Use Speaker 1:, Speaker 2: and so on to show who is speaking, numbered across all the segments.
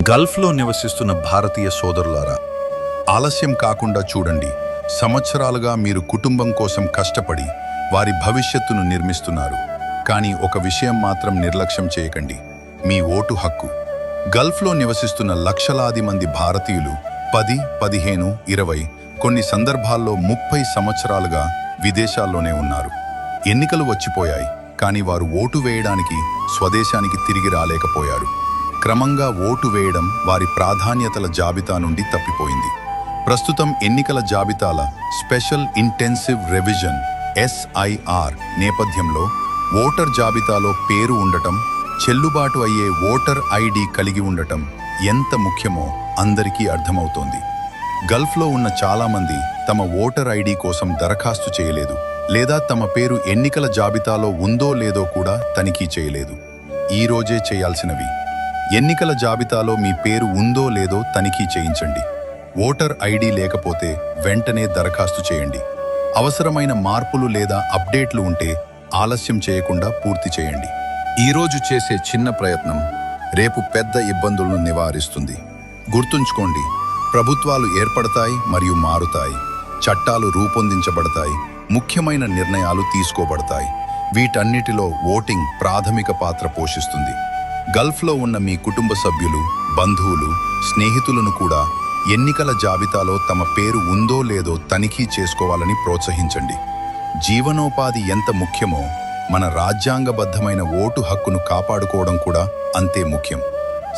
Speaker 1: గల్ఫ్లో నివసిస్తున్న భారతీయ సోదరులారా, ఆలస్యం కాకుండా చూడండి. సంవత్సరాలుగా మీరు కుటుంబం కోసం కష్టపడి వారి భవిష్యత్తును నిర్మిస్తున్నారు. కానీ ఒక విషయం మాత్రం నిర్లక్ష్యం చేయకండి: మీ ఓటు హక్కు. గల్ఫ్లో నివసిస్తున్న లక్షలాది మంది భారతీయులు 10, 15, 20, కొన్ని సందర్భాల్లో 30 సంవత్సరాలుగా విదేశాల్లోనే ఉన్నారు. ఎన్నికలు వచ్చిపోయాయి, కానీ వారు ఓటు వేయడానికి స్వదేశానికి తిరిగి రాలేకపోయారు. క్రమంగా ఓటు వేయడం వారి ప్రాధాన్యతల జాబితా నుండి తప్పిపోయింది. ప్రస్తుతం ఎన్నికల జాబితాల స్పెషల్ ఇంటెన్సివ్ రివిజన్ SIR నేపథ్యంలో ఓటర్ జాబితాలో పేరు ఉండటం, చెల్లుబాటు అయ్యే ఓటర్ ID కలిగి ఉండటం ఎంత ముఖ్యమో అందరికీ అర్థమవుతోంది. గల్ఫ్లో ఉన్న చాలామంది తమ ఓటర్ ID కోసం దరఖాస్తు చేయలేదు, లేదా తమ పేరు ఎన్నికల జాబితాలో ఉందో లేదో కూడా తనిఖీ చేయలేదు. ఈ రోజే చేయాల్సినవి: ఎన్నికల జాబితాలో మీ పేరు ఉందో లేదో తనిఖీ చేయించండి. ఓటర్ ID లేకపోతే వెంటనే దరఖాస్తు చేయండి. అవసరమైన మార్పులు లేదా అప్డేట్లు ఉంటే ఆలస్యం చేయకుండా పూర్తి చేయండి. ఈరోజు చేసే చిన్న ప్రయత్నం రేపు పెద్ద ఇబ్బందులను నివారిస్తుంది. గుర్తుంచుకోండి, ప్రభుత్వాలు ఏర్పడతాయి మరియు మారుతాయి, చట్టాలు రూపొందించబడతాయి, ముఖ్యమైన నిర్ణయాలు తీసుకోబడతాయి. వీటన్నిటిలో ఓటింగ్ ప్రాథమిక పాత్ర పోషిస్తుంది. గల్ఫ్లో ఉన్న మీ కుటుంబ సభ్యులు, బంధువులు, స్నేహితులను కూడా ఎన్నికల జాబితాలో తమ పేరు ఉందో లేదో తనిఖీ చేసుకోవాలని ప్రోత్సహించండి. జీవనోపాధి ఎంత ముఖ్యమో మన రాజ్యాంగబద్ధమైన ఓటు హక్కును కాపాడుకోవడం కూడా అంతే ముఖ్యం.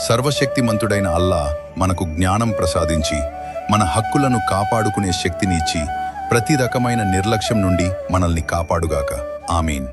Speaker 1: సర్వశక్తిమంతుడైన అల్లా మనకు జ్ఞానం ప్రసాదించి మన హక్కులను కాపాడుకునే శక్తిని ఇచ్చి ప్రతి రకమైన నిర్లక్ష్యం నుండి మనల్ని కాపాడుగాక. ఆమీన్.